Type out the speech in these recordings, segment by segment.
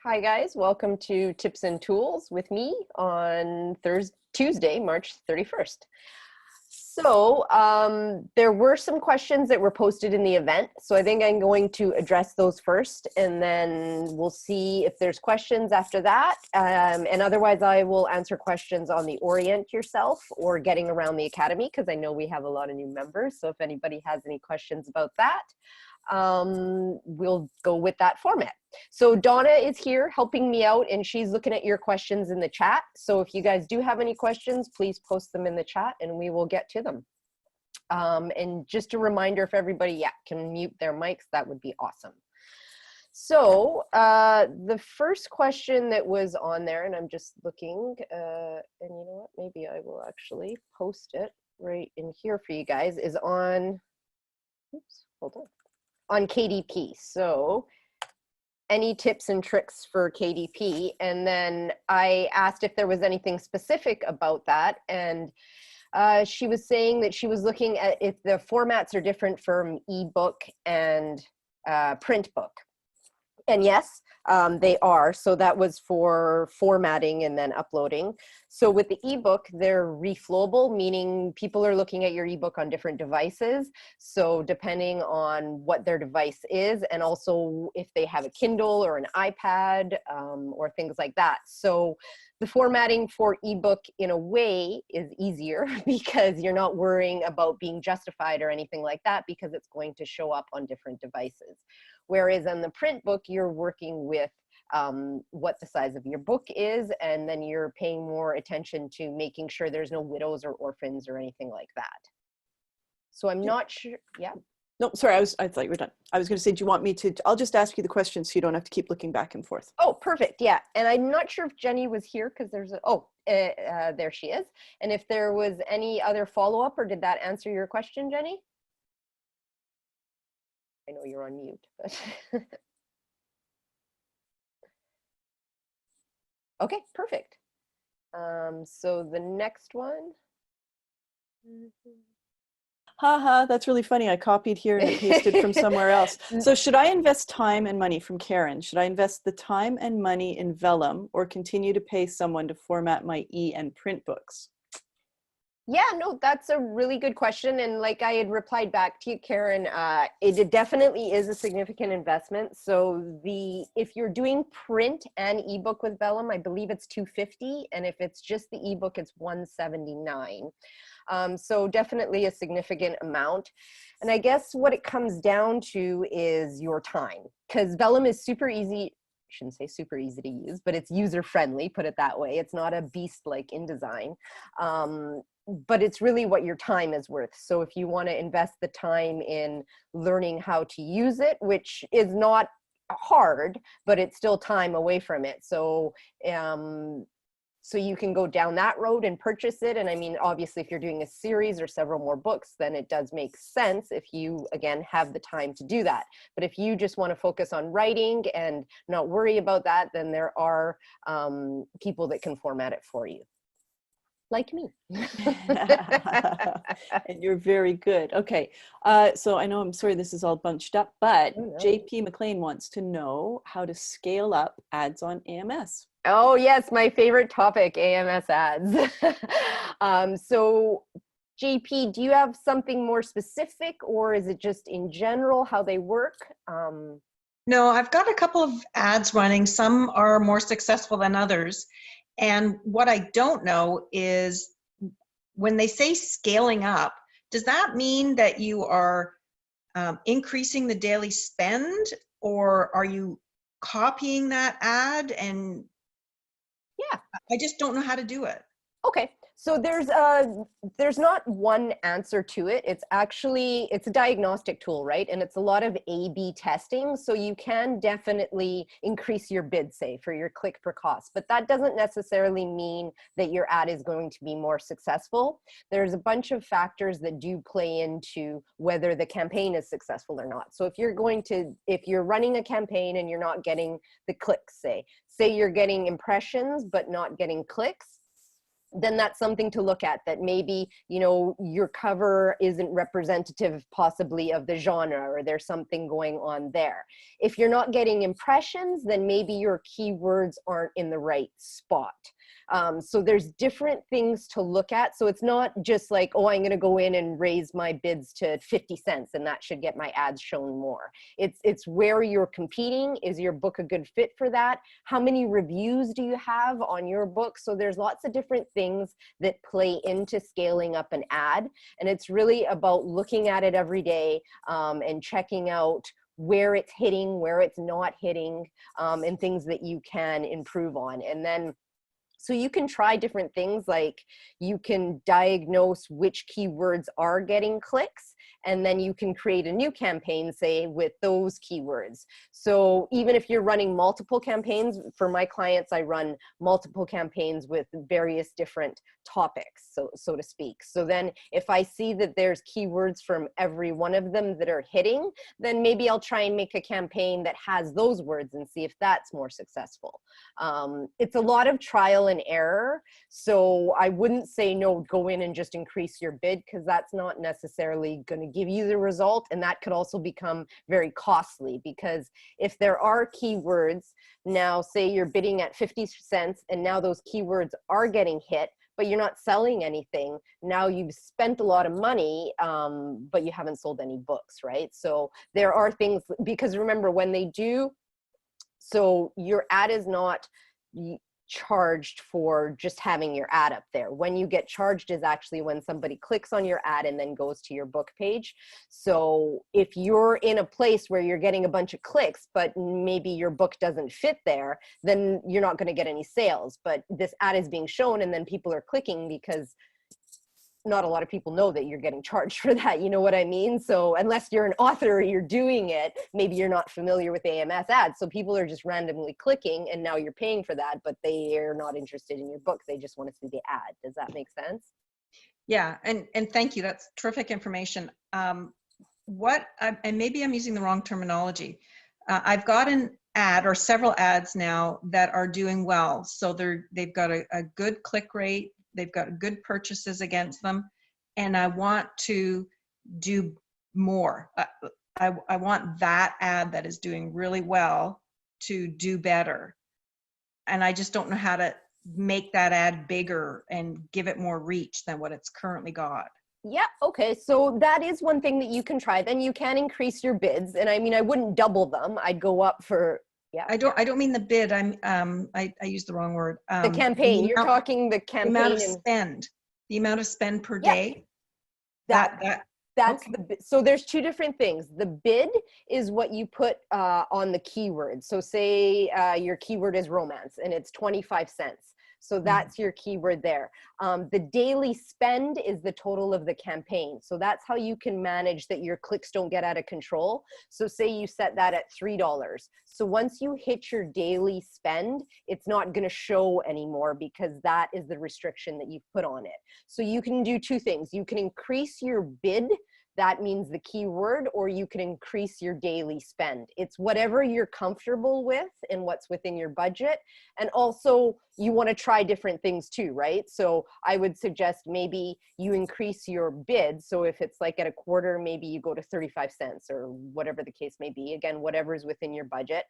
Hi guys, welcome to Tips and Tools with me on Tuesday, March 31st. So there were some questions that were posted in the event, so I think I'm going to address those first, and then we'll see if there's questions after that, and otherwise I will answer questions on the Orient Yourself or Getting Around the Academy, because I know we have a lot of new members, so if anybody has any questions about that, we'll go with that format. So Donna is here helping me out, and she's looking at your questions in the chat. So if you guys do have any questions, please post them in the chat and we will get to them. And just a reminder, if everybody can mute their mics, that would be awesome. So the first question that was on there, and I'm just looking, and you know what, maybe I will actually post it right in here for you guys, is on, oops, hold on KDP. So any tips and tricks for KDP? And then I asked if there was anything specific about that. And she was saying that she was looking at if the formats are different from ebook and print book. And yes, they are. So that was for formatting and then uploading. So with the ebook, they're reflowable, meaning people are looking at your ebook on different devices. So depending on what their device is, and also if they have a Kindle or an iPad or things like that. So the formatting for ebook in a way is easier because you're not worrying about being justified or anything like that, because it's going to show up on different devices. Whereas on the print book, you're working with what the size of your book is, and then you're paying more attention to making sure there's no widows or orphans or anything like that. So I'm not sure, yeah. No, sorry, I thought you were done. I was going to say, do you want me to, I'll just ask you the question so you don't have to keep looking back and forth. Oh, perfect, yeah. And I'm not sure if Jenny was here because there's a, there she is. And if there was any other follow-up, or did that answer your question, Jenny? I know you're on mute, but. Okay, perfect. So the next one. Haha, that's really funny. I copied here and pasted from somewhere else. So should I invest time and money, from Karen? Should I invest the time and money in Vellum or continue to pay someone to format my and print books? Yeah, no, that's a really good question. And like I had replied back to you, Karen, it definitely is a significant investment. So if you're doing print and ebook with Vellum, I believe it's $250. And if it's just the ebook, it's $179. So definitely a significant amount. And I guess what it comes down to is your time, because Vellum is super easy. Shouldn't say super easy to use, but it's user friendly, put it that way. It's not a beast like InDesign. But it's really what your time is worth. So if you want to invest the time in learning how to use it, which is not hard, but it's still time away from it. So so you can go down that road and purchase it. And I mean, obviously, if you're doing a series or several more books, then it does make sense if you, again, have the time to do that. But if you just want to focus on writing and not worry about that, then there are people that can format it for you. Like me. And you're very good. Okay. So I know, I'm sorry, this is all bunched up, but JP McLean wants to know how to scale up ads on AMS. Oh yes, my favorite topic, AMS ads. So JP, do you have something more specific, or is it just in general how they work? No, I've got a couple of ads running. Some are more successful than others. And what I don't know is, when they say scaling up, does that mean that you are increasing the daily spend, or are you copying that ad? And yeah, I just don't know how to do it. Okay, so there's not one answer to it. It's a diagnostic tool, right? And it's a lot of A/B testing. So you can definitely increase your bid, say, for your click per cost, but that doesn't necessarily mean that your ad is going to be more successful. There's a bunch of factors that do play into whether the campaign is successful or not. So if you're running a campaign and you're not getting the clicks, say you're getting impressions but not getting clicks, then that's something to look at, that maybe, you know, your cover isn't representative possibly of the genre, or there's something going on there. If you're not getting impressions, then maybe your keywords aren't in the right spot. So there's different things to look at. So it's not just like, oh, I'm going to go in and raise my bids to 50 cents and that should get my ads shown more. It's where you're competing. Is your book a good fit for that? How many reviews do you have on your book? So there's lots of different things that play into scaling up an ad. And it's really about looking at it every day and checking out where it's hitting, where it's not hitting, and things that you can improve on. And then so you can try different things, like you can diagnose which keywords are getting clicks, and then you can create a new campaign, say, with those keywords. So even if you're running multiple campaigns, for my clients, I run multiple campaigns with various different topics, so to speak. So then if I see that there's keywords from every one of them that are hitting, then maybe I'll try and make a campaign that has those words and see if that's more successful. It's a lot of trial and error. So I wouldn't say, no, go in and just increase your bid, because that's not necessarily going to give you the result. And that could also become very costly, because if there are keywords, now say you're bidding at 50 cents and now those keywords are getting hit, but you're not selling anything. Now you've spent a lot of money, but you haven't sold any books, right? So there are things, because remember when they do, so your ad is not charged for just having your ad up there. When you get charged is actually when somebody clicks on your ad and then goes to your book page. So if you're in a place where you're getting a bunch of clicks, but maybe your book doesn't fit there, then you're not going to get any sales. But this ad is being shown and then people are clicking, because not a lot of people know that you're getting charged for that. You know what I mean? So unless you're an author or you're doing it, maybe you're not familiar with AMS ads. So people are just randomly clicking and now you're paying for that, but they are not interested in your book. They just want to see the ad. Does that make sense? Yeah, and thank you. That's terrific information. And maybe I'm using the wrong terminology. I've got an ad or several ads now that are doing well. So they've got a good click rate. They've got good purchases against them, and I want to do more. I want that ad that is doing really well to do better. And I just don't know how to make that ad bigger and give it more reach than what it's currently got. Yeah. Okay. So that is one thing that you can try. Then you can increase your bids. And I mean, I wouldn't double them. I'd go up for, yeah. I don't mean the bid. I used the wrong word. The campaign. You're talking the campaign. The amount of spend. The amount of spend per day. That's okay. So there's two different things. The bid is what you put on the keyword. So say your keyword is romance and it's 25 cents. So that's your keyword there. The daily spend is the total of the campaign. So that's how you can manage that your clicks don't get out of control. So say you set that at $3. So once you hit your daily spend, it's not going to show anymore, because that is the restriction that you've put on it. So you can do two things. You can increase your bid. That means the keyword, or you can increase your daily spend. It's whatever you're comfortable with and what's within your budget. And also you want to try different things too, right? So I would suggest maybe you increase your bid. So if it's like at a quarter, maybe you go to 35 cents or whatever the case may be. Again, whatever is within your budget.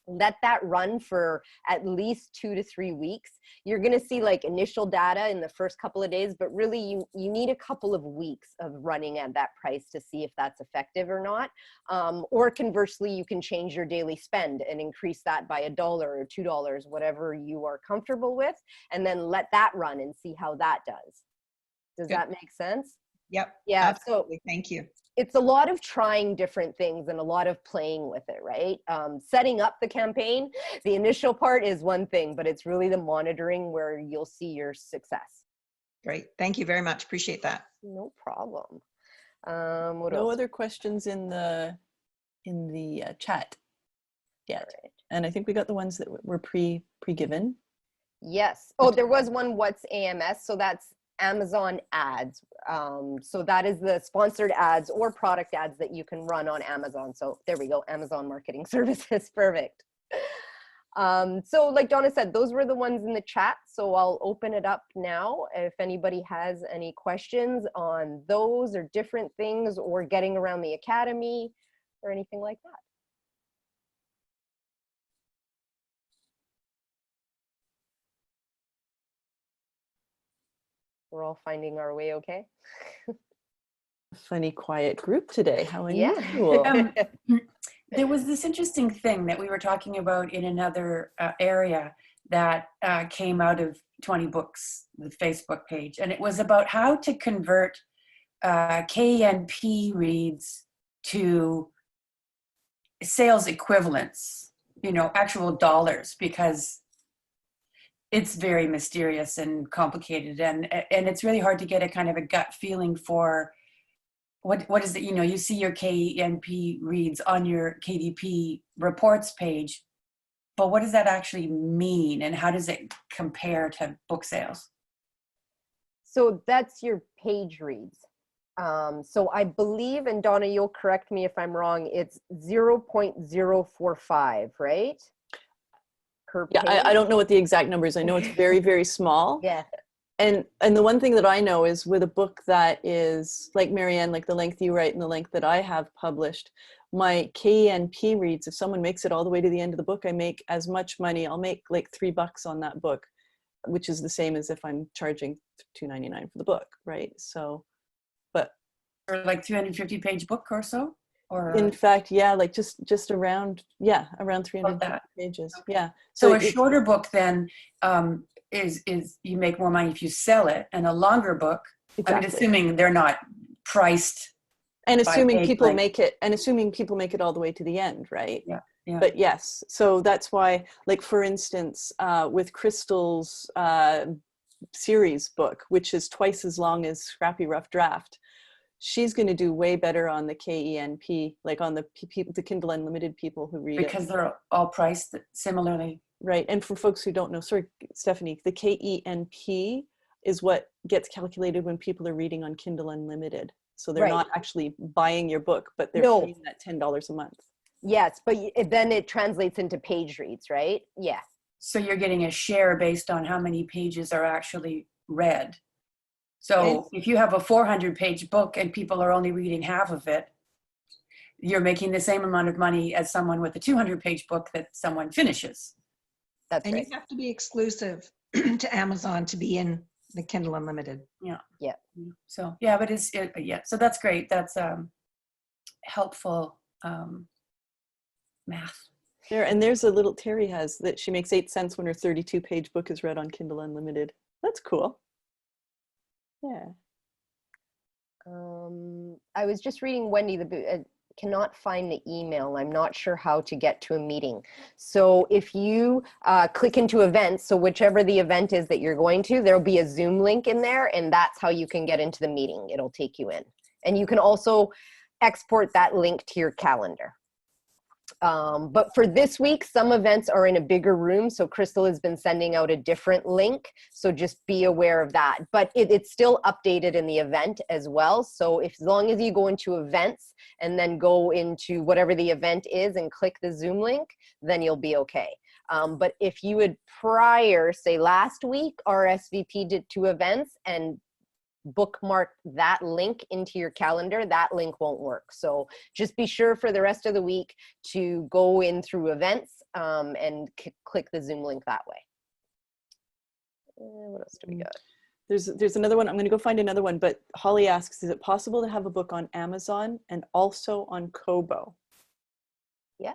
Let that run for at least 2 to 3 weeks. You're going to see like initial data in the first couple of days, but really you need a couple of weeks of running at that price to see if that's effective or not. Or conversely, you can change your daily spend and increase that by $1 or $2, whatever you are comfortable with, and then let that run and see how that does. Does that make sense? Yep. Yeah. Absolutely. Thank you. It's a lot of trying different things and a lot of playing with it, right? Setting up the campaign, the initial part is one thing, but it's really the monitoring where you'll see your success. Great. Thank you very much. Appreciate that. No problem. What No else? other questions in the chat yet. Right. And I think we got the ones that were pre-given. Yes. Oh, there was one, what's AMS? So that's Amazon ads. So that is the sponsored ads or product ads that you can run on Amazon. So there we go, Amazon Marketing Services. Perfect. So like Donna said, those were the ones in the chat. So I'll open it up now. If anybody has any questions on those or different things or getting around the academy or anything like that. We're all finding our way okay? Funny, quiet group today. How Yeah. unusual. There was this interesting thing that we were talking about in another area that came out of 20 Books, the Facebook page, and it was about how to convert KNP reads to sales equivalents, you know, actual dollars, because it's very mysterious and complicated, and it's really hard to get a kind of a gut feeling for what is it. You know, you see your KNP reads on your KDP reports page, but what does that actually mean, and how does it compare to book sales? So that's your page reads. So I believe, and Donna, you'll correct me if I'm wrong, it's 0.045, right? Per Yeah, page? I don't know what the exact number is. I know it's very, very small. Yeah. And the one thing that I know is with a book that is like Marianne, like the length you write and the length that I have published, my KNP reads, if someone makes it all the way to the end of the book, I make as much money. I'll make like $3 on that book, which is the same as if I'm charging $2.99 for the book, right? So, but Or like 350-page book or so? Or in fact, yeah, like just around, yeah, around 300 that. pages. Okay. Yeah. So a it's- shorter book then is you make more money if you sell it, and a longer book, Exactly. I mean, assuming they're not priced. And assuming page people length. make it, and assuming people make it all the way to the end, right? Yeah, yeah. But yes, so that's why, like for instance, with Crystal's series book, which is twice as long as Scrappy Rough Draft, she's going to do way better on the KENP, like on the the Kindle Unlimited people who read Because it. they're all priced similarly. Right, and for folks who don't know, sorry, Stephanie, the KENP is what gets calculated when people are reading on Kindle Unlimited. So they're Right. not actually buying your book, but they're No. paying that $10 a month. Yes, but then it translates into page reads, right? Yeah. So you're getting a share based on how many pages are actually read. So if you have a 400-page book and people are only reading half of it, you're making the same amount of money as someone with a 200-page book that someone finishes. That's And right. you have to be exclusive to Amazon to be in the Kindle Unlimited. Yeah. Yeah. So yeah, but yeah. So that's great. That's helpful math. There, and there's a little Terry has that she makes 8 cents when her 32-page book is read on Kindle Unlimited. That's cool. Yeah. I was just reading Wendy, cannot find the email. I'm not sure how to get to a meeting. So if you click into events, so whichever the event is that you're going to, there'll be a Zoom link in there, and that's how you can get into the meeting. It'll take you in. And you can also export that link to your calendar. But for this week, some events are in a bigger room. So Crystal has been sending out a different link. So just be aware of that. But it's still updated in the event as well. So as long as you go into events and then go into whatever the event is and click the Zoom link, then you'll be okay. But if you had prior, say last week, RSVP did 2 events and bookmark that link into your calendar, that link won't work. So just be sure for the rest of the week to go in through events and click the Zoom link that way. What else do we got? There's another one. I'm going to go find another one, but Holly asks, is it possible to have a book on Amazon and also on Kobo? Yeah.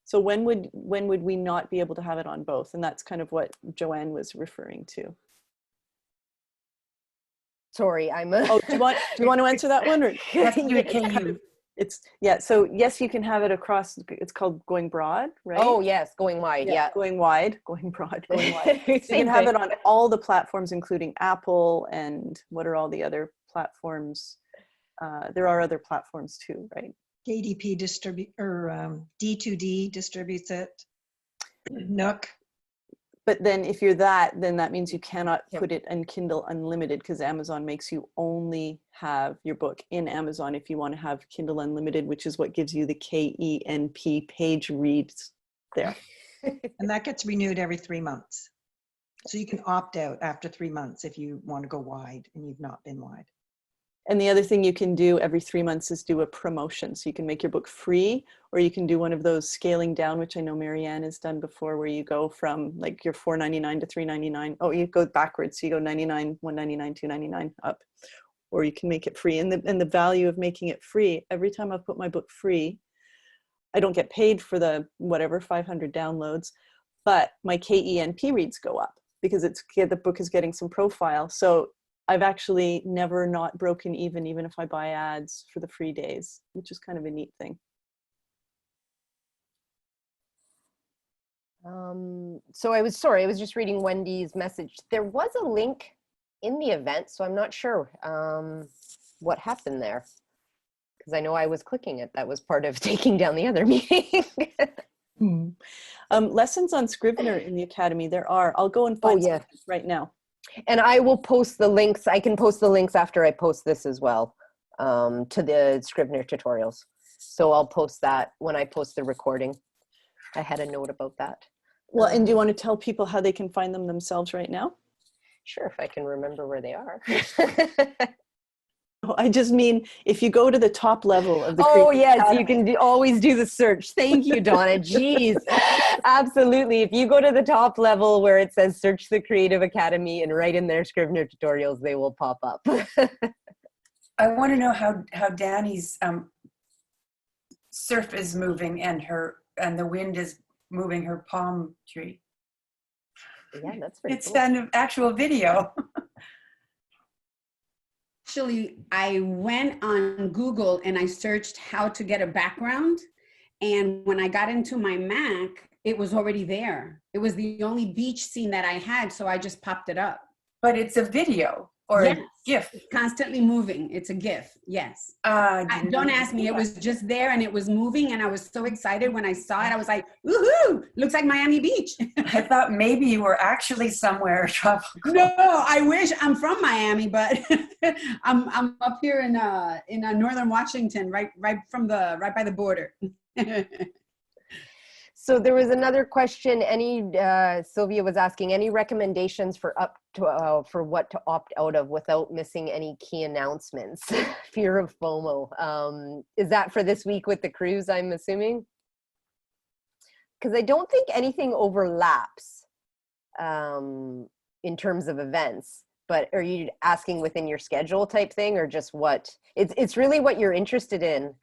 So when would we not be able to have it on both? And that's kind of what Joanne was referring to. Sorry, I'm Oh, do you want to answer that one? Or it's yeah. So yes, you can have it across. It's called going broad, right? Oh yes, going wide. Yeah. Going wide, going broad, going wide. So you Same can have thing. it on all the platforms, including Apple and what are all the other platforms? There are other platforms too, right? KDP D2D distributes it. Nook. But then if you're then that means you cannot put it in Kindle Unlimited, because Amazon makes you only have your book in Amazon if you want to have Kindle Unlimited, which is what gives you the KENP page reads there. And that gets renewed every 3 months. So you can opt out after 3 months if you want to go wide and you've not been wide. And the other thing you can do every 3 months is do a promotion. So you can make your book free, or you can do one of those scaling down, which I know Marianne has done before, where you go from like your $4.99 to $3.99. Oh, you go backwards. So you go 99, $1.99, $2.99 up, or you can make it free. And the value of making it free, every time I've put my book free, I don't get paid for the whatever 500 downloads, but my KENP reads go up because the book is getting some profile. So I've actually never not broken even if I buy ads for the free days, which is kind of a neat thing. So I was just reading Wendy's message. There was a link in the event, so I'm not sure what happened there. Because I know I was clicking it. That was part of taking down the other meeting. Lessons on Scrivener in the Academy, there are. I'll go and find some right now. And I will post the links. I can post the links after I post this as well to the Scrivener tutorials. So I'll post that when I post the recording. I had a note about that. Well, and do you want to tell people how they can find them themselves right now? Sure, if I can remember where they are. I just mean, if you go to the top level of the yes, Academy. You can always do the search. Thank you, Donna. Jeez, absolutely. If you go to the top level where it says search the Creative Academy and write in their Scrivener tutorials, they will pop up. I want to know how Danny's surf is moving and the wind is moving her palm tree. Yeah, that's pretty It's cool. an actual video. Actually, I went on Google and I searched how to get a background. And when I got into my Mac, it was already there. It was the only beach scene that I had, so I just popped it up. But it's a video or a GIF. It's constantly moving. It's a GIF, yes. Don't ask me, it was just there and it was moving and I was so excited when I saw it. I was like, woohoo, looks like Miami Beach. I thought maybe you were actually somewhere tropical. No, I wish. I'm from Miami, but I'm up here in northern Washington, right by the border. So there was another question. Sylvia was asking, any recommendations for what to opt out of without missing any key announcements? Fear of FOMO. Is that for this week with the cruise, I'm assuming? Because I don't think anything overlaps in terms of events. But are you asking within your schedule type thing, or just what? It's really what you're interested in.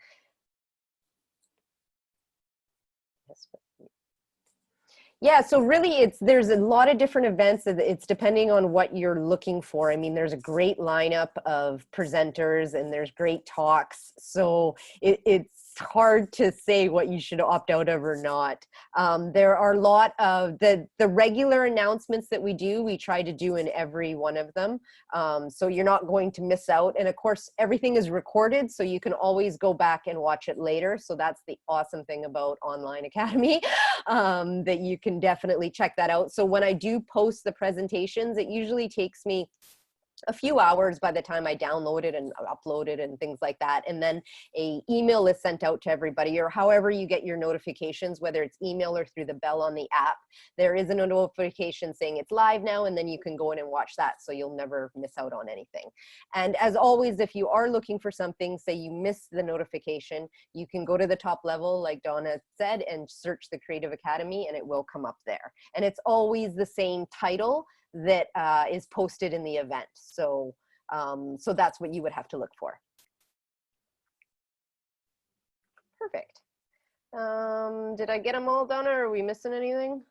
Yeah, so really there's a lot of different events. It's depending on what you're looking for. I mean, there's a great lineup of presenters and there's great talks. So it's hard to say what you should opt out of or not. There are a lot of the regular announcements that we do, we try to do in every one of them. So you're not going to miss out. And of course, everything is recorded, so you can always go back and watch it later. So that's the awesome thing about Online Academy, that you can definitely check that out. So when I do post the presentations, it usually takes me a few hours by the time I download it and upload it and things like that. And then a email is sent out to everybody, or however you get your notifications, whether it's email or through the bell on the app. There is a notification saying it's live now, and then you can go in and watch that, so you'll never miss out on anything. And as always, if you are looking for something, say you missed the notification, you can go to the top level, like Donna said, and search the Creative Academy, and it will come up there. And it's always the same title that is posted in the event. So so that's what you would have to look for. Perfect. Did I get them all, Donna? Are we missing anything?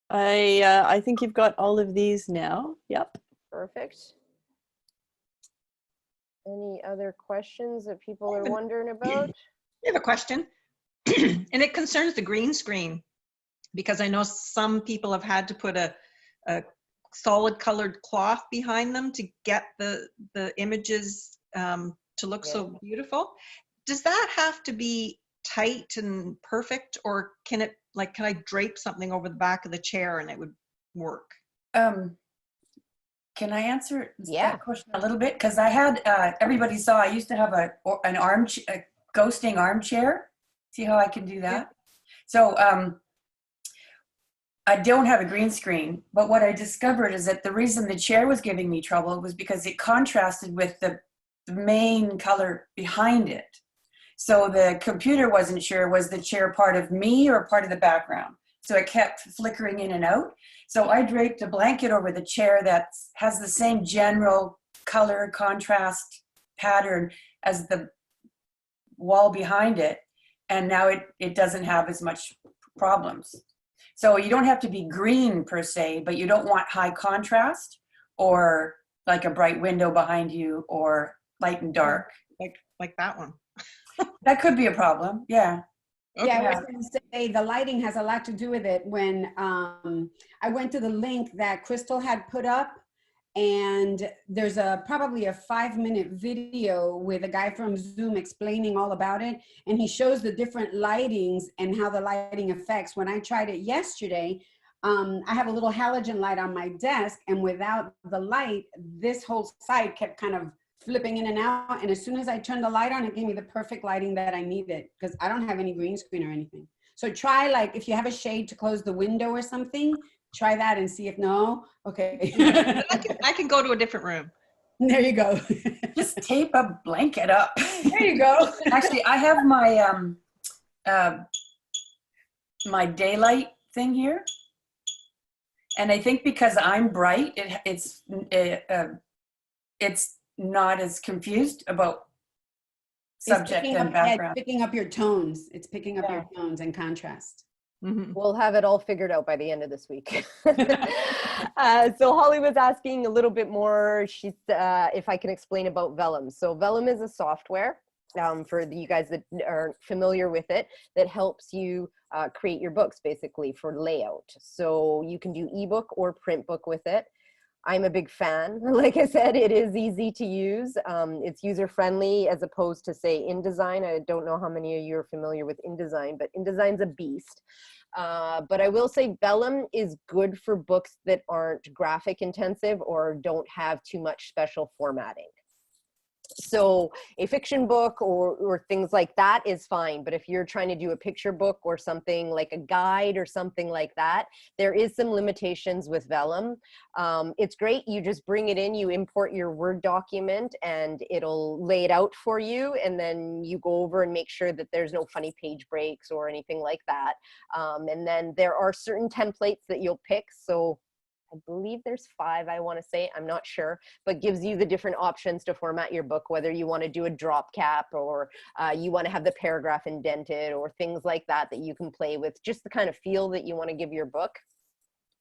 I think you've got all of these now. Yep. Perfect. Any other questions that people are wondering about? I have a question, and it concerns the green screen, because I know some people have had to put a solid colored cloth behind them to get the images to look so beautiful. Does that have to be tight and perfect, or can I drape something over the back of the chair and it would work? Can I answer that question a little bit? Because I had, everybody saw, I used to have a ghosting armchair. See how I can do that? So I don't have a green screen, but what I discovered is that the reason the chair was giving me trouble was because it contrasted with the main color behind it. So the computer wasn't sure, was the chair part of me or part of the background? So it kept flickering in and out. So I draped a blanket over the chair that has the same general color contrast pattern as the wall behind it. And now it doesn't have as much problems. So you don't have to be green per se, but you don't want high contrast or like a bright window behind you or light and dark. Like that one. That could be a problem. Yeah. Yeah, I Yeah. was going to say the lighting has a lot to do with it. When I went to the link that Crystal had put up, and there's probably a 5-minute video with a guy from Zoom explaining all about it, and he shows the different lightings and how the lighting affects. When I tried it yesterday, I have a little halogen light on my desk, and without the light, this whole side kept kind of flipping in and out. And as soon as I turned the light on, it gave me the perfect lighting that I needed, because I don't have any green screen or anything. So try, like, if you have a shade to close the window or something, try that and see if no. Okay. I can go to a different room. There you go. Just tape a blanket up. There you go. Actually, I have my my daylight thing here, and I think because I'm bright, it's not as confused about subject and background. It's picking up your tones. It's picking up your tones and contrast. Mm-hmm. We'll have it all figured out by the end of this week. So Holly was asking a little bit more. She's if I can explain about Vellum. So Vellum is a software for you guys that are familiar with it, that helps you create your books basically for layout. So you can do ebook or print book with it. I'm a big fan. Like I said, it is easy to use. It's user-friendly as opposed to, say, InDesign. I don't know how many of you are familiar with InDesign, but InDesign's a beast. But I will say Vellum is good for books that aren't graphic intensive or don't have too much special formatting. So a fiction book or things like that is fine. But if you're trying to do a picture book or something like a guide or something like that, there is some limitations with Vellum. It's great. You just bring it in, you import your Word document, and it'll lay it out for you. And then you go over and make sure that there's no funny page breaks or anything like that. And then there are certain templates that you'll pick. So I believe there's 5, I want to say, I'm not sure, but gives you the different options to format your book, whether you want to do a drop cap or you want to have the paragraph indented or things like that you can play with, just the kind of feel that you want to give your book.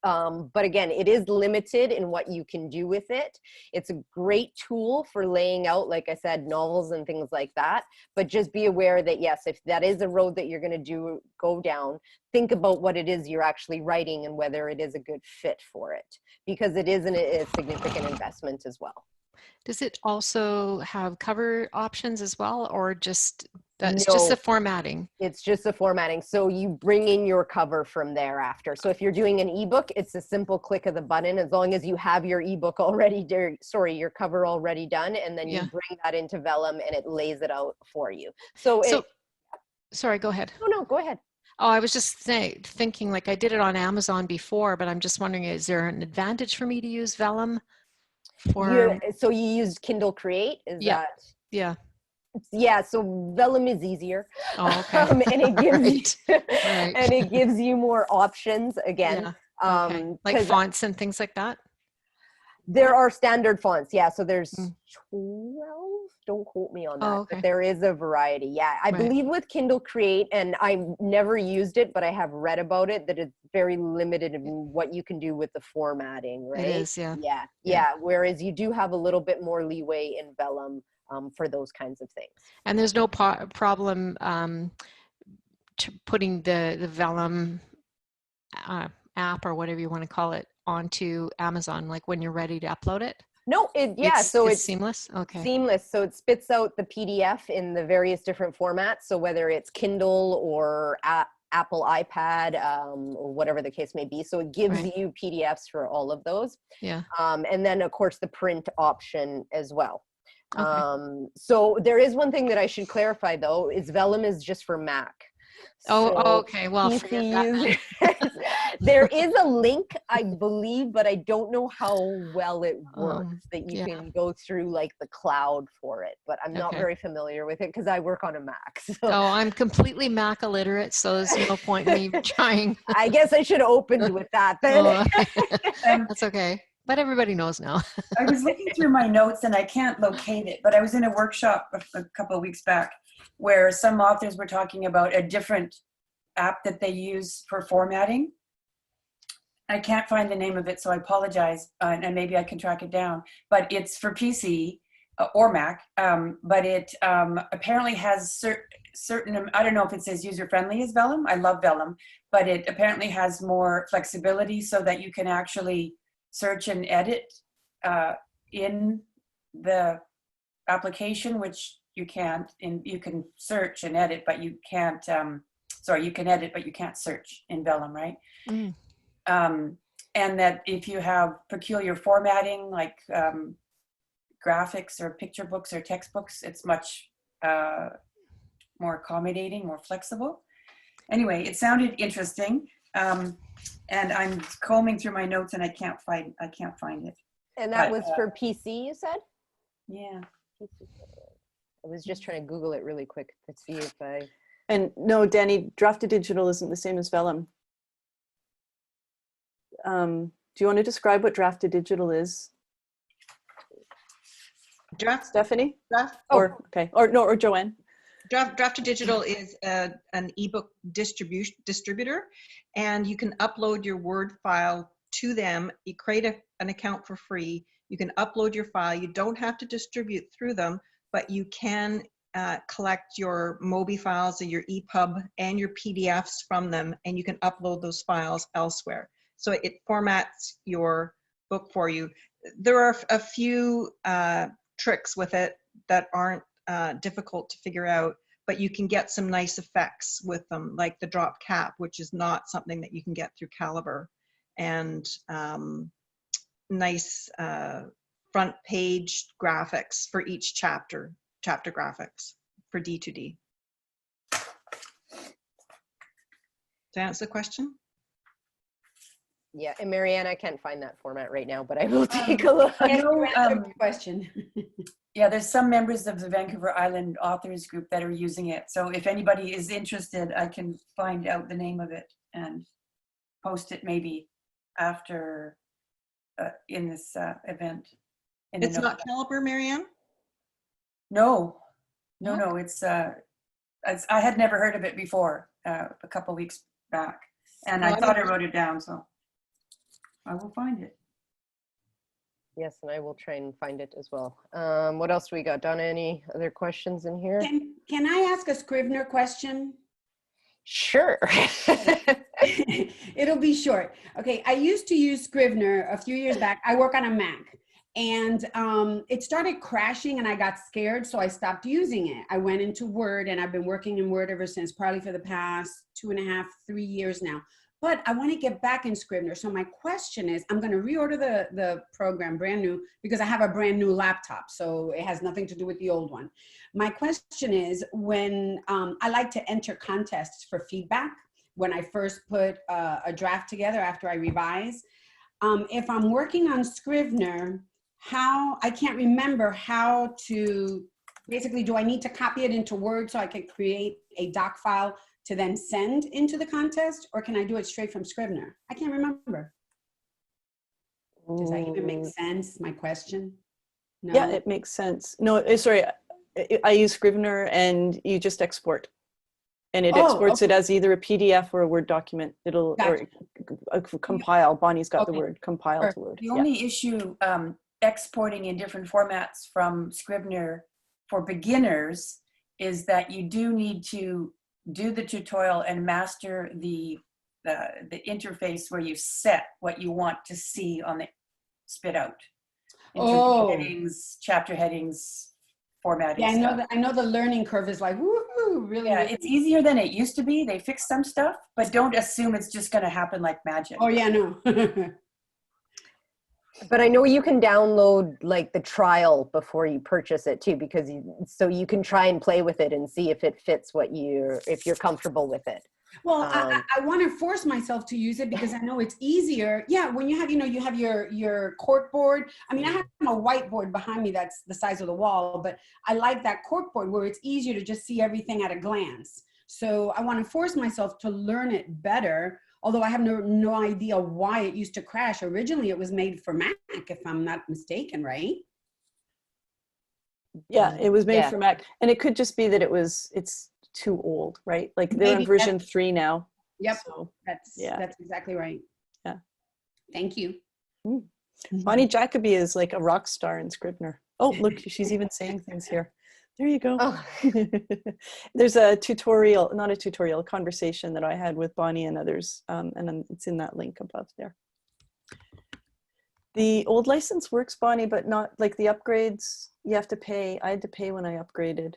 But again, it is limited in what you can do with it. It's a great tool for laying out, like I said, novels and things like that. But just be aware that, yes, if that is a road that you're going to go down, think about what it is you're actually writing and whether it is a good fit for it, because it is a significant investment as well. Does it also have cover options as well, or just that's No, just the formatting? It's just the formatting. So you bring in your cover from thereafter. So if you're doing an ebook, it's a simple click of the button, as long as you have your ebook already, your cover already done, and then you bring that into Vellum and it lays it out for you. So sorry, go ahead. No, go ahead. Oh, I was just thinking, like, I did it on Amazon before, but I'm just wondering, is there an advantage for me to use Vellum? So you used Kindle Create? Yeah. Yeah, so Vellum is easier. Oh, okay. And it gives Right. and it gives you more options again. Yeah. Okay. Like fonts and things like that? There are standard fonts, yeah. So there's 12, don't quote me on that, okay. but there is a variety. Yeah, I believe with Kindle Create, and I never used it, but I have read about it, that it's very limited in what you can do with the formatting, right? It is, yeah. Yeah. Whereas you do have a little bit more leeway in Vellum for those kinds of things. And there's no problem putting the Vellum app, or whatever you want to call it, onto Amazon, like when you're ready to upload it? No, it's seamless. Okay. Seamless. So it spits out the PDF in the various different formats. So whether it's Kindle or Apple iPad, or whatever the case may be. So it gives you PDFs for all of those. Yeah. And then of course the print option as well. Okay. So there is one thing that I should clarify though, is Vellum is just for Mac. Oh, So, okay. Well, PC forget that then. users. There is a link, I believe, but I don't know how well it works, that you yeah. can go through like the cloud for it, but I'm not Okay. very familiar with it because I work on a Mac. So Oh, I'm completely Mac illiterate, so there's no point in me even trying. I guess I should have opened with that then. Oh, Um, that's okay. But everybody knows now. I was looking through my notes and I can't locate it, but I was in a workshop a couple of weeks back where some authors were talking about a different app that they use for formatting. I can't find the name of it, so I apologize, and maybe I can track it down. But it's for PC or Mac, but it apparently has certain, I don't know if it says user-friendly as Vellum. I love Vellum, but it apparently has more flexibility so that you can actually search and edit in the application, which you can't. You can search and edit, but you can't. Sorry, you can edit, but you can't search in Vellum, right? Mm. And that if you have peculiar formatting, like graphics or picture books or textbooks, it's much more accommodating, more flexible. Anyway, it sounded interesting. And I'm combing through my notes and I can't find it. And that But, was for PC, you said? Yeah. I was just trying to Google it really quick to see if I... And no, Danny, Drafted Digital isn't the same as Vellum. Do you want to describe what Drafted Digital is, Stephanie? Or okay, or no, or Joanne. Drafted Digital is an ebook distributor, and you can upload your Word file to them. You create an account for free. You can upload your file. You don't have to distribute through them, but you can collect your MOBI files or your EPUB and your PDFs from them, and you can upload those files elsewhere. So it formats your book for you. There are a few tricks with it that aren't difficult to figure out, but you can get some nice effects with them, like the drop cap, which is not something that you can get through Calibre, and nice front page graphics for each chapter graphics for D2D. To answer the question? Yeah, and Marianne, I can't find that format right now, but I will take a look. I know, Question. yeah, there's some members of the Vancouver Island Authors Group that are using it. So if anybody is interested, I can find out the name of it and post it maybe after in this event. It's not Calibre, Marianne? No, it's I had never heard of it before a couple weeks back, and I thought I wrote it down, so I will find it. Yes, and I will try and find it as well. What else do we got? Donna, any other questions in here? Can I ask a Scrivener question? Sure. It'll be short. Okay, I used to use Scrivener a few years back. I work on a Mac, and it started crashing and I got scared, so I stopped using it. I went into Word, and I've been working in Word ever since, probably for the past 2.5, 3 years now. But I want to get back in Scrivener. So my question is, I'm going to reorder the program brand new because I have a brand new laptop. So it has nothing to do with the old one. My question is, when I like to enter contests for feedback, when I first put a draft together after I revise, if I'm working on Scrivener, I can't remember how to, basically, do I need to copy it into Word so I can create a doc file to then send into the contest, or can I do it straight from Scrivener? I can't remember. Does that even make sense, my question? No? Yeah, it makes sense. No, sorry, I use Scrivener, and you just export. And it exports it as either a PDF or a Word document. It'll or compile. Bonnie's got the word compile to Word. The only issue exporting in different formats from Scrivener for beginners is that you do need to do the tutorial and master the interface where you set what you want to see on the spit out. In terms of headings, chapter headings, formatting. Yeah, I know the learning curve is like, woohoo, really. Yeah, it's easier than it used to be. They fixed some stuff, but don't assume it's just going to happen like magic. Oh yeah, no. But I know you can download like the trial before you purchase it too, because so you can try and play with it and see if it fits if you're comfortable with it. Well, I want to force myself to use it because I know it's easier. Yeah, when you have, you have your cork board. I mean, I have a whiteboard behind me that's the size of the wall, but I like that cork board where it's easier to just see everything at a glance. So I want to force myself to learn it better, although I have no idea why it used to crash. Originally, it was made for Mac, if I'm not mistaken, right? Yeah, it was made Yeah. for Mac. And it could just be that it's too old, right? Like they're Maybe in version 3 now. Yep, So, that's exactly right. Yeah. Thank you. Bonnie Jacoby is like a rock star in Scrivener. Oh, look, she's even saying things here. There you go. Oh. There's a tutorial, not a tutorial, a conversation that I had with Bonnie and others, and it's in that link above there. The old license works, Bonnie, but not like the upgrades. You have to pay. I had to pay when I upgraded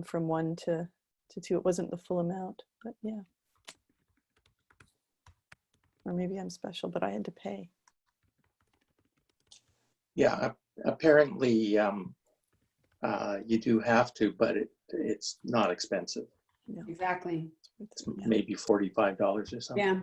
from 1 to 2. It wasn't the full amount, but yeah. Or maybe I'm special, but I had to pay. Yeah, apparently you do have to, but it's not expensive. Yeah. Exactly. It's maybe $45 or something. Yeah.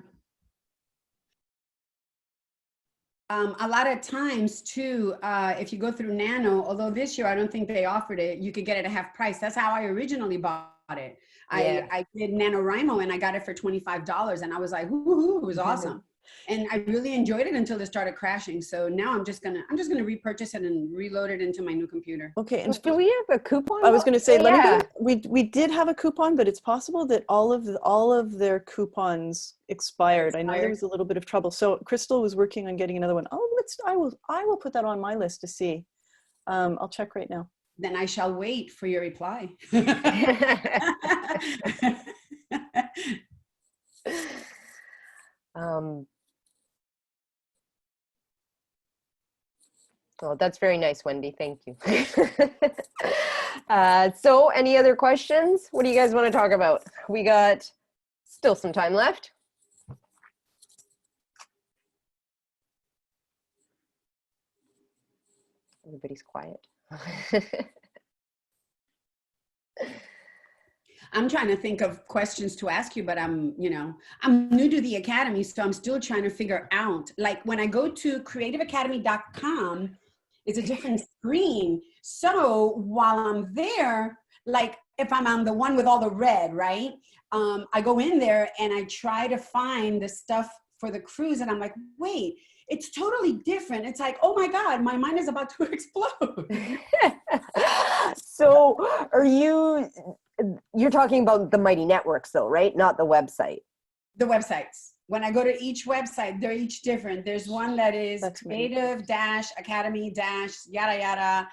A lot of times too, if you go through Nano, although this year I don't think they offered it, you could get it at half price. That's how I originally bought it. Yeah. I did NaNoWriMo and I got it for $25 and I was like, woohoo, it was awesome. And I really enjoyed it until it started crashing. So now I'm just gonna repurchase it and reload it into my new computer. Okay, and Do we have a coupon? I was going to say, Yeah. we did have a coupon, but it's possible that all of their coupons expired. I know there was a little bit of trouble. So Crystal was working on getting another one. Oh, I will put that on my list to see. I'll check right now. Then I shall wait for your reply. Oh, that's very nice, Wendy. Thank you. So any other questions? What do you guys want to talk about? We got still some time left. Everybody's quiet. I'm trying to think of questions to ask you, but I'm new to the Academy, so I'm still trying to figure out, like when I go to creativeacademy.com, it's a different screen. So while I'm there, like if I'm on the one with all the red, right? I go in there and I try to find the stuff for the cruise and I'm like, wait, it's totally different. It's like, oh my God, my mind is about to explode. So you're talking about the Mighty Networks though, right? Not the website. The websites. When I go to each website, they're each different. There's one that is creative-academy-yada yada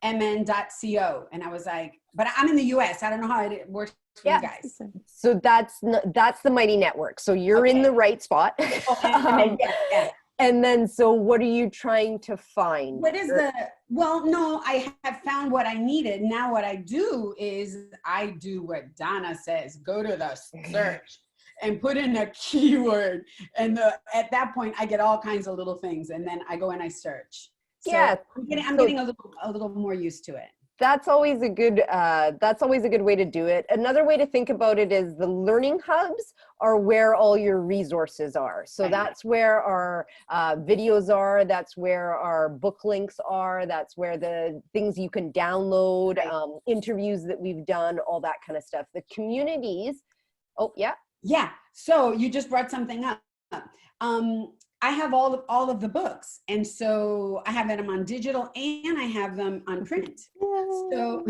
mn.co. And I was like, but I'm in the US. I don't know how it works for you guys. So that's the Mighty Network. So you're in the right spot. Yeah. And then, so what are you trying to find? What is well, no, I have found what I needed. Now what I do is I do what Donna says, go to the search and put in a keyword. And at that point I get all kinds of little things. And then I go and I search. So yeah. I'm getting a little more used to it. That's always a good way to do it. Another way to think about it is the learning hubs are where all your resources are. So that's where our videos are. That's where our book links are. That's where the things you can download, interviews that we've done, all that kind of stuff. The communities. Oh, yeah. Yeah. So you just brought something up. I have all of the books, and so I have them on digital and I have them on print. So,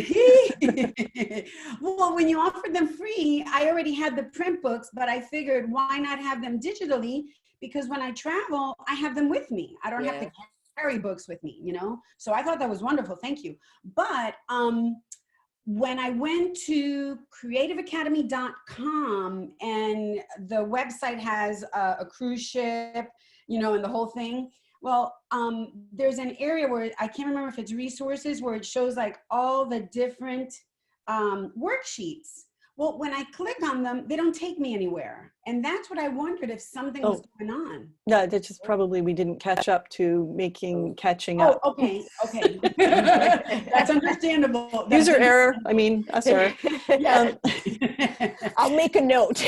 well, when you offered them free, I already had the print books, but I figured why not have them digitally? Because when I travel, I have them with me. I don't have to carry books with me, So I thought that was wonderful. Thank you. But when I went to creativeacademy.com and the website has a cruise ship, and the whole thing. Well, there's an area where I can't remember if it's resources where it shows like all the different worksheets. Well, when I click on them, they don't take me anywhere. And that's what I wondered, if something was going on. No, that's just probably we didn't catch up to catching up. Oh, okay. That's understandable. User error. I mean, us error. Yeah. I'll make a note.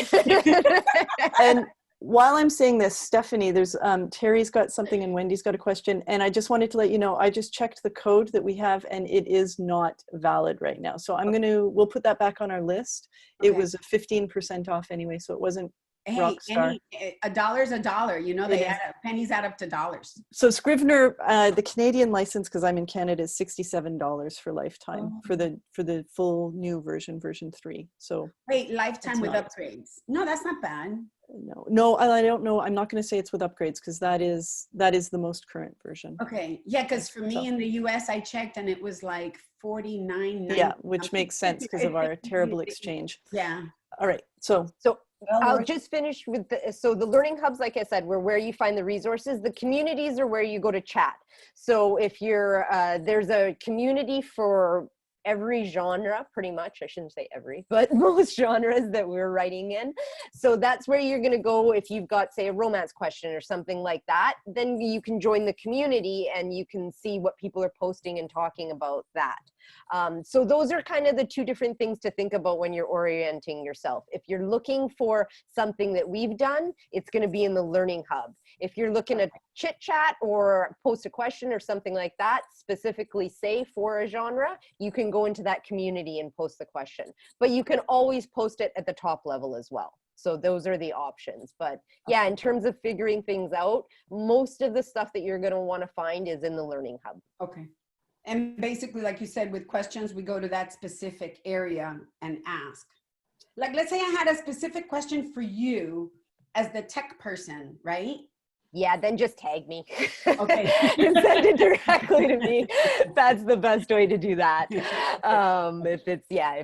And while I'm saying this, Stephanie, there's Terry's got something and Wendy's got a question. And I just wanted to let you know, I just checked the code that we have and it is not valid right now. So we'll put that back on our list. Okay. It was a 15% off anyway, so it wasn't rockstar. A dollar's a dollar, you know, they add up, pennies add up to dollars. So Scrivener, the Canadian license, because I'm in Canada, is $67 for lifetime for the full new version 3. So wait, lifetime with upgrades? No, that's not bad. No, I don't know. I'm not going to say it's with upgrades because that is the most current version. Okay, yeah, because for me in the US, I checked and it was like $49.90. Yeah, which makes sense because of our terrible exchange. Yeah. All right, so I'll just finish with the learning hubs, like I said, where you find the resources. The communities are where you go to chat. So if you're, there's a community for every genre, pretty much. I shouldn't say every, but most genres that we're writing in. So that's where you're going to go if you've got, say, a romance question or something like that. Then you can join the community and you can see what people are posting and talking about that. So those are kind of the two different things to think about when you're orienting yourself. If you're looking for something that we've done, it's going to be in the Learning Hub. If you're looking to chit chat or post a question or something like that, specifically say for a genre, you can go into that community and post the question. But you can always post it at the top level as well. So those are the options. But yeah, in terms of figuring things out, most of the stuff that you're going to want to find is in the Learning Hub. Okay. And basically, like you said, with questions, we go to that specific area and ask. Like, let's say I had a specific question for you as the tech person, right? Yeah, then just tag me. Okay. And send it directly to me. That's the best way to do that. If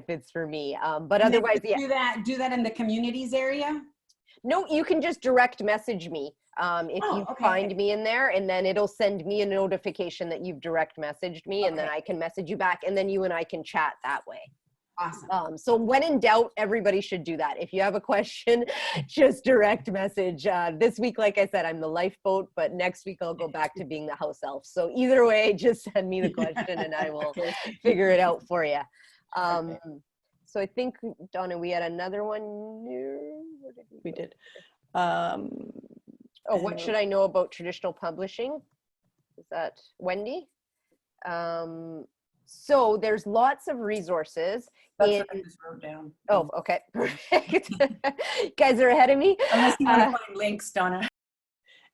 it's for me. But otherwise, yeah. Do that in the communities area? No, you can just direct message me. If you find me in there, and then it'll send me a notification that you've direct messaged me, and then I can message you back, and then you and I can chat that way. Awesome. So when in doubt, everybody should do that. If you have a question, just direct message. This week, like I said, I'm the lifeboat, but next week I'll go back to being the house elf. So either way, just send me the question and I will figure it out for you. So I think, Donna, we had another one new. We did. What should I know about traditional publishing? Is that Wendy? So there's lots of resources. That's what I just wrote down. Oh, okay. Perfect. You guys are ahead of me. Unless you want to find links, Donna.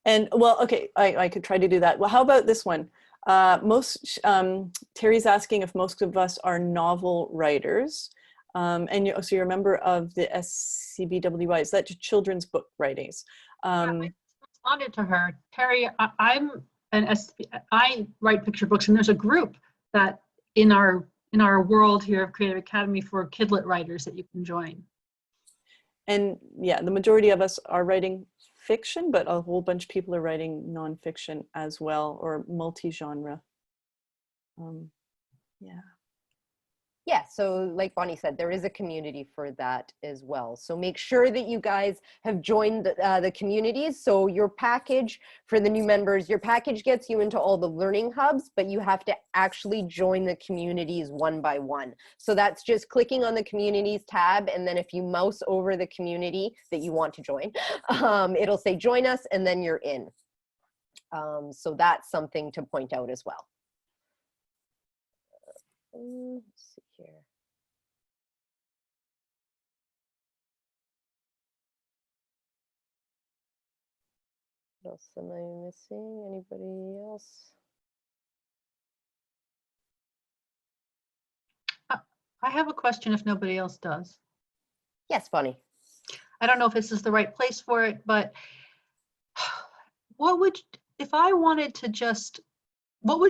And well, okay, I could try to do that. Well, how about this one? Terry's asking if most of us are novel writers. So you're a member of the SCBWI. Is that children's book writings? I responded to her, Terry. I write picture books, and there's a group that in our world here of Creative Academy for kidlit writers that you can join. And yeah, the majority of us are writing fiction, but a whole bunch of people are writing nonfiction as well, or multi-genre. Yeah, so like Bonnie said, there is a community for that as well. So make sure that you guys have joined the communities. So your package for the new members, your package gets you into all the learning hubs, but you have to actually join the communities one by one. So that's just clicking on the communities tab. And then if you mouse over the community that you want to join, it'll say join us, and then you're in. So that's something to point out as well. Let's see here. What else am I missing? Anybody else? I have a question if nobody else does. Yes, Bonnie. I don't know if this is the right place for it, but what would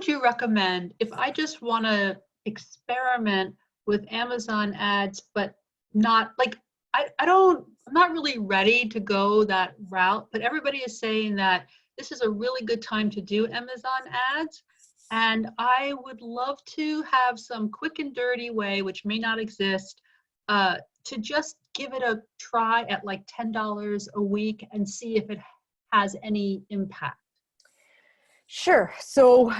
you recommend if I just want to experiment with Amazon ads, but not like, I'm not really ready to go that route, but everybody is saying that this is a really good time to do Amazon ads. And I would love to have some quick and dirty way, which may not exist, to just give it a try at like $10 a week and see if it has any impact? Sure. So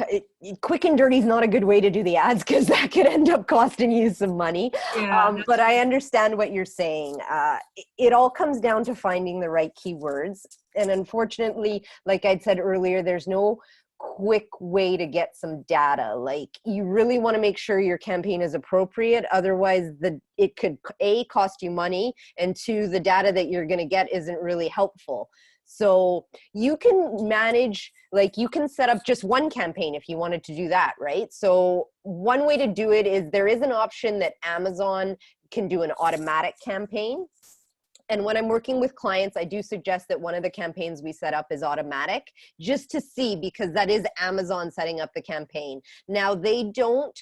quick and dirty is not a good way to do the ads because that could end up costing you some money. Yeah, But I understand what you're saying. It all comes down to finding the right keywords. And unfortunately, like I'd said earlier, there's no quick way to get some data. Like, you really want to make sure your campaign is appropriate. Otherwise, it could A, cost you money, and 2, the data that you're going to get isn't really helpful. So you can manage, like, you can set up just one campaign if you wanted to do that, right? So one way to do it is there is an option that Amazon can do an automatic campaign. And when I'm working with clients, I do suggest that one of the campaigns we set up is automatic, just to see, because that is Amazon setting up the campaign. Now, they don't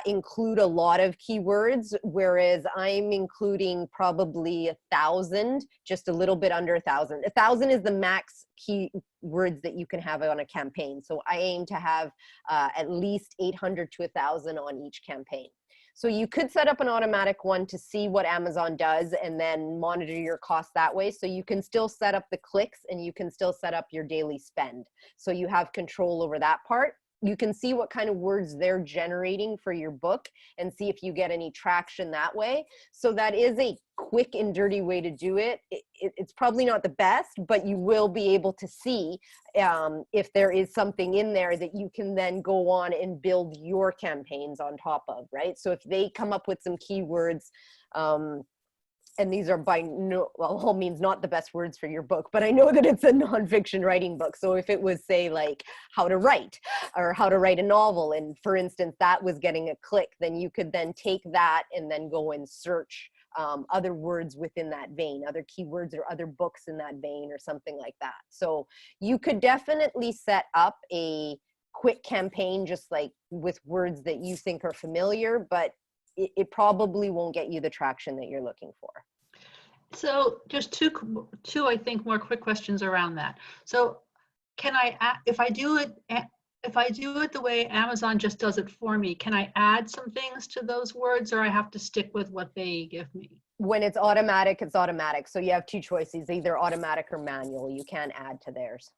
include a lot of keywords, whereas I'm including probably 1,000, just a little bit under 1,000. 1,000 is the max keywords that you can have on a campaign. So I aim to have at least 800 to 1,000 on each campaign. So you could set up an automatic one to see what Amazon does and then monitor your costs that way. So you can still set up the clicks and you can still set up your daily spend. So you have control over that part. You can see what kind of words they're generating for your book and see if you get any traction that way. So that is a quick and dirty way to do it. It's probably not the best, but you will be able to see if there is something in there that you can then go on and build your campaigns on top of, right? So if they come up with some keywords, and these are by no all means not the best words for your book, but I know that it's a nonfiction writing book. So if it was, say, like how to write or how to write a novel, and for instance, that was getting a click, then you could then take that and then go and search other words within that vein, other keywords or other books in that vein or something like that. So you could definitely set up a quick campaign just like with words that you think are familiar, but it probably won't get you the traction that you're looking for. So just two, I think, more quick questions around that. So can if I do it the way Amazon just does it for me, can I add some things to those words, or I have to stick with what they give me? When it's automatic, it's automatic. So you have two choices, either automatic or manual. You can add to theirs.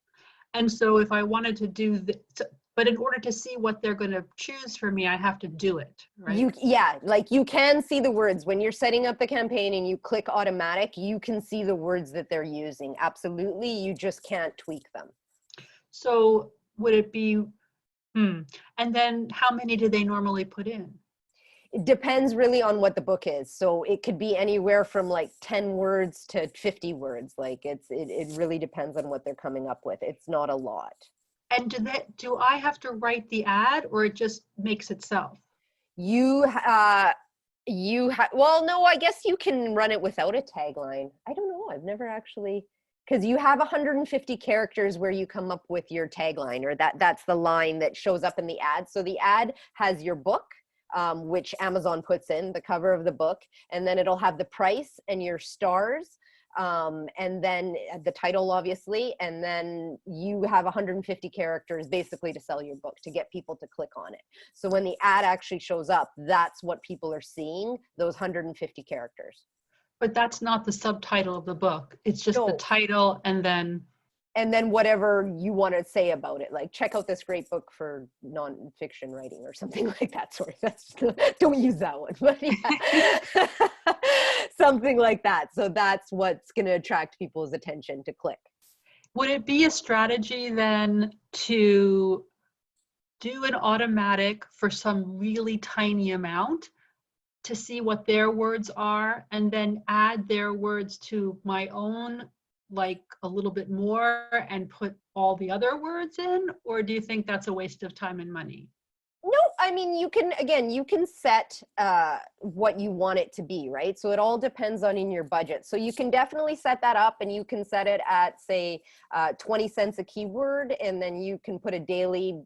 And so if I wanted to do but in order to see what they're going to choose for me, I have to do it, right? Yeah, like you can see the words when you're setting up the campaign and you click automatic, you can see the words that they're using. Absolutely. You just can't tweak them. So would it be, and then how many do they normally put in? It depends really on what the book is. So it could be anywhere from like 10 words to 50 words. Like it really depends on what they're coming up with. It's not a lot. And do I have to write the ad, or it just makes itself? Well, no, I guess you can run it without a tagline. I don't know. I've never actually, because you have 150 characters where you come up with your tagline, or that's the line that shows up in the ad. So the ad has your book, which Amazon puts in the cover of the book, and then it'll have the price and your stars. And then the title, obviously, and then you have 150 characters basically to sell your book, to get people to click on it. So when the ad actually shows up, that's what people are seeing, those 150 characters. But that's not the subtitle of the book. It's just the title and then whatever you want to say about it, like check out this great book for nonfiction writing or something like that. Sorry, don't use that one, but yeah. Something like that. So that's what's going to attract people's attention to click. Would it be a strategy then to do an automatic for some really tiny amount to see what their words are, and then add their words to my own, like a little bit more, and put all the other words in? Or do you think that's a waste of time and money? No, I mean, you can set what you want it to be, right? So it all depends on in your budget. So you can definitely set that up, and you can set it at, say, 20 cents a keyword, and then you can put a daily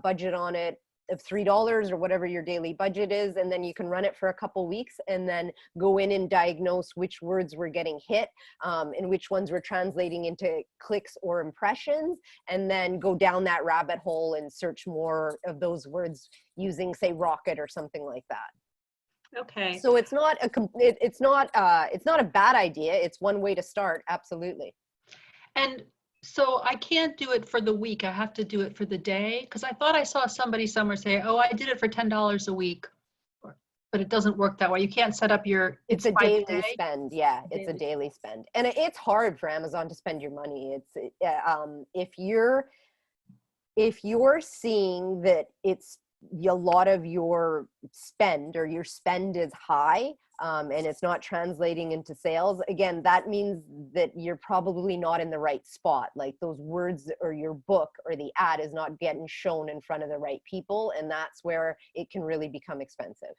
budget on it of $3 or whatever your daily budget is, and then you can run it for a couple weeks and then go in and diagnose which words were getting hit and which ones were translating into clicks or impressions, and then go down that rabbit hole and search more of those words using, say, Rocket or something like that. Okay. So it's not it's not a bad idea. It's one way to start. Absolutely. And so I can't do it for the week. I have to do it for the day, because I thought I saw somebody somewhere say, "Oh, I did it for $10 a week," but it doesn't work that way. You can't set up your. It's a by the daily day? spend. Yeah, it's a Daily. daily spend, and it's hard for Amazon to spend your money. If you're seeing that it's a lot of your spend, or your spend is high, and it's not translating into sales, again, that means that you're probably not in the right spot. Like those words or your book or the ad is not getting shown in front of the right people, and that's where it can really become expensive.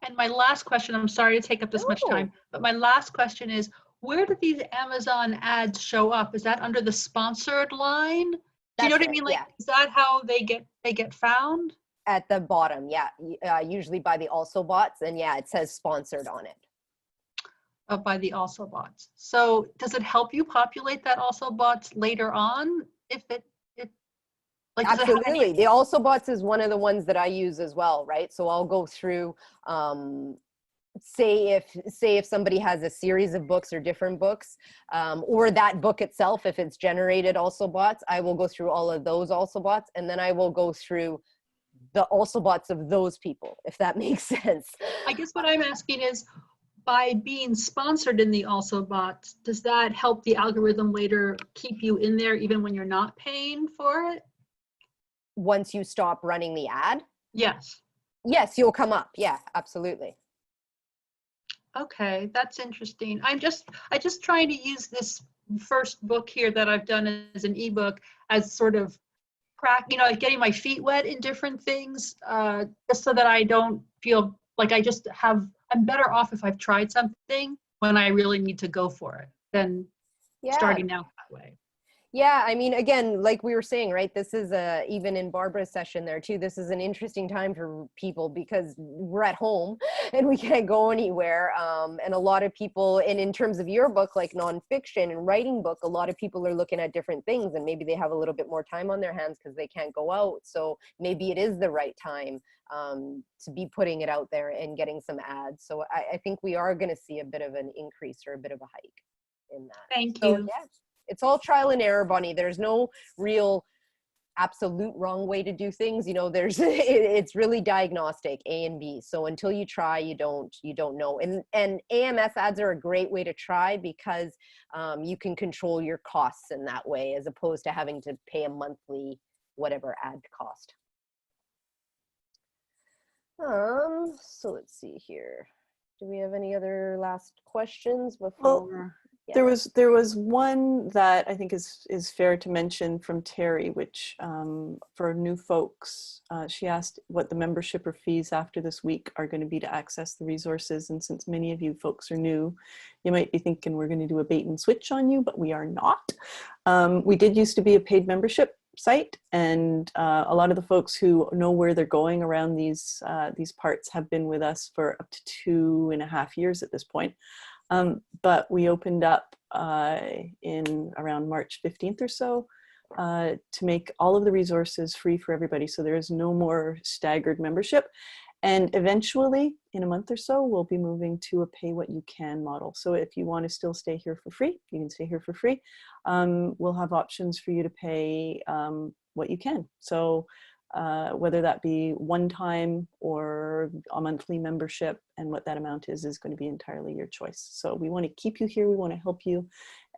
And my last question, I'm sorry to take up this much time, but my last question is, where do these Amazon ads show up? Is that under the sponsored line? Do you know what I mean? Like, is that how they get found? At the bottom, yeah, usually by the also bots, and yeah, it says sponsored on it. By the also bots. So does it help you populate that also bots later on? If it like, does it have Absolutely. any? The also bots is one of the ones that I use as well, right? So I'll go through, say if somebody has a series of books or different books, or that book itself, if it's generated also bots, I will go through all of those also bots, and then I will go through the also bots of those people, if that makes sense. I guess what I'm asking is, by being sponsored in the also bots, does that help the algorithm later keep you in there even when you're not paying for it? Once you stop running the ad? Yes. Yes, you'll come up. Yeah, absolutely. Okay, that's interesting. I just trying to use this first book here that I've done as an ebook as sort of like getting my feet wet in different things, just so that I don't feel like I'm better off if I've tried something when I really need to go for it than starting out that way. Yeah, I mean, again, like we were saying, right, this is even in Barbara's session there too, this is an interesting time for people because we're at home and we can't go anywhere. And a lot of people, and in terms of your book, like nonfiction and writing book, a lot of people are looking at different things, and maybe they have a little bit more time on their hands because they can't go out. So maybe it is the right time to be putting it out there and getting some ads. So I think we are going to see a bit of an increase or a bit of a hike in that. Thank you. Yeah. It's all trial and error, Bonnie. There's no real absolute wrong way to do things. You know, it's really diagnostic, A and B. So until you try, you don't know. And AMS ads are a great way to try because you can control your costs in that way, as opposed to having to pay a monthly whatever ad cost. So let's see here. Do we have any other last questions before? Well, yeah. there was one that I think is fair to mention from Terry, which for new folks, she asked what the membership or fees after this week are going to be to access the resources. And since many of you folks are new, you might be thinking we're going to do a bait and switch on you, but we are not. We did used to be a paid membership site, and a lot of the folks who know where they're going around these parts have been with us for up to 2.5 years at this point. But we opened up in around March 15th or so to make all of the resources free for everybody. So there is no more staggered membership. And eventually, in a month or so, we'll be moving to a pay what you can model. So if you want to still stay here for free, you can stay here for free. We'll have options for you to pay what you can. So whether that be one time or a monthly membership, and what that amount is going to be entirely your choice. So we want to keep you here, we want to help you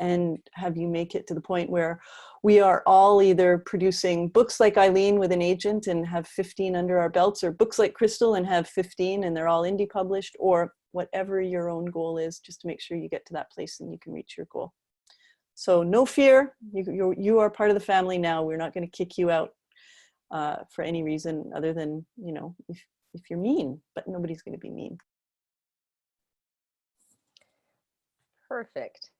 and have you make it to the point where we are all either producing books like Eileen with an agent and have 15 under our belts, or books like Crystal and have 15 and they're all indie published, or whatever your own goal is, just to make sure you get to that place and you can reach your goal. So no fear, you are part of the family now. We're not going to kick you out for any reason other than, you know, if you're mean, but nobody's going to be mean. Perfect.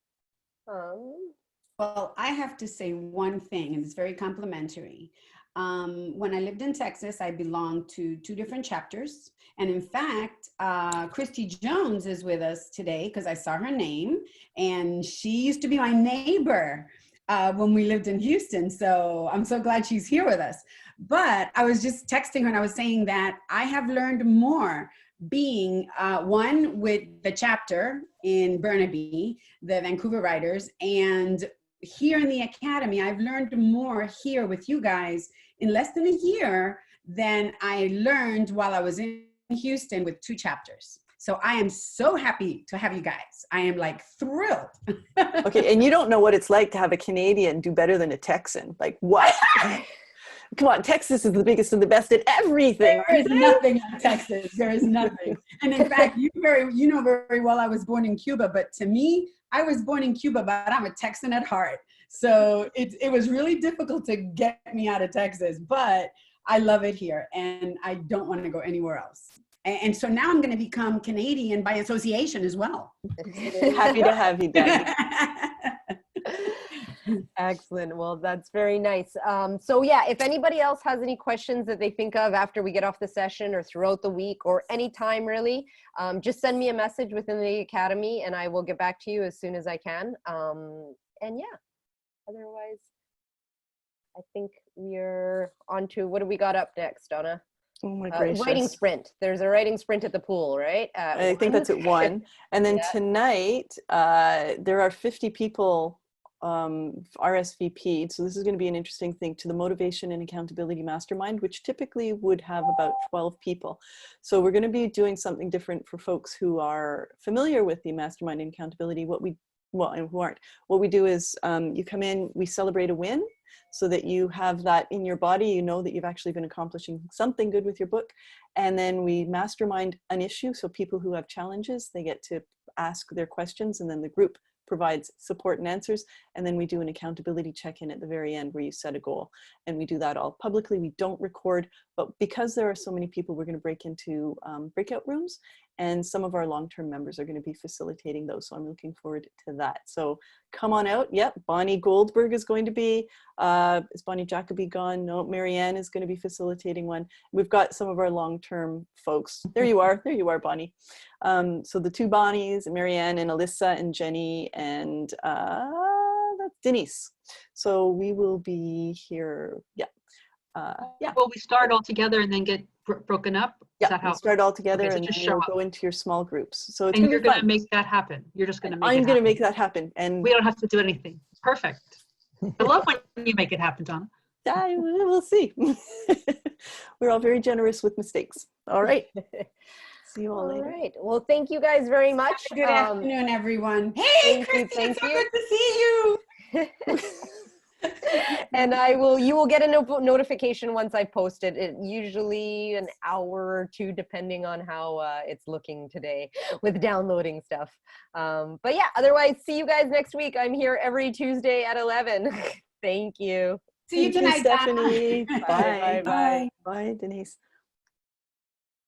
Well, I have to say one thing, and it's very complimentary. When I lived in Texas, I belonged to 2 different chapters. And in fact, Christy Jones is with us today because I saw her name, and she used to be my neighbor when we lived in Houston. So I'm so glad she's here with us. But I was just texting her and I was saying that I have learned more being one with the chapter in Burnaby, the Vancouver writers, and here in the Academy, I've learned more here with you guys in less than a year than I learned while I was in Houston with 2 chapters. So I am so happy to have you guys. I am like thrilled. Okay, and you don't know what it's like to have a Canadian do better than a Texan. Like what? Come on, Texas is the biggest and the best at everything. There is nothing like Texas. There is nothing. And in fact, you know very well I was born in Cuba, but to me, I was born in Cuba, but I'm a Texan at heart. So it was really difficult to get me out of Texas, but I love it here and I don't want to go anywhere else. And so now I'm going to become Canadian by association as well. Happy to have you, Danny. Excellent. Well, that's very nice. So yeah, if anybody else has any questions that they think of after we get off the session or throughout the week or anytime really, just send me a message within the Academy and I will get back to you as soon as I can. And yeah, otherwise, I think we're on to, what do we got up next, Donna? Oh my gracious. Writing sprint. There's a writing sprint at the pool, right? I think that's at 1. And then tonight, there are 50 people RSVP'd. So this is going to be an interesting thing to the Motivation and Accountability Mastermind, which typically would have about 12 people. So we're going to be doing something different for folks who are familiar with the Mastermind and Accountability. And who aren't. What we do is you come in, we celebrate a win so that you have that in your body, you know that you've actually been accomplishing something good with your book. And then we mastermind an issue. So people who have challenges, they get to ask their questions and then the group provides support and answers. And then we do an accountability check-in at the very end where you set a goal. And we do that all publicly. We don't record, but because there are so many people, we're going to break into breakout rooms. And some of our long-term members are going to be facilitating those. So I'm looking forward to that. So come on out. Yep. Bonnie Goldberg is going to be, is Bonnie Jacoby gone? No, Marianne is going to be facilitating one. We've got some of our long-term folks. There you are. There you are, Bonnie. So the 2 Bonnies, Marianne and Alyssa and Jenny and that's Denise. So we will be here. Yeah. Yeah. Will we start all together and then get broken up? Is that how? We'll start all together Okay, so and just then show we'll up. go into your small groups. So it's And gonna you're be going to fun. make that happen. You're just going to make it I'm happen. going to make that happen. And We don't have to do anything. Perfect. I love when you make it happen, Donna. we'll see. We're all very generous with mistakes. All right. See you all later. All right. Well, thank you guys very much. Good afternoon, everyone. Hey, Christy, thank it's so you. good to see you. And you will get a notification once I post it. It usually an hour or 2, depending on how it's looking today with downloading stuff. But yeah, otherwise, see you guys next week. I'm here every Tuesday at 11. Thank you. See you Thank tonight, Donna. Stephanie. Bye. Bye. Bye, Denise.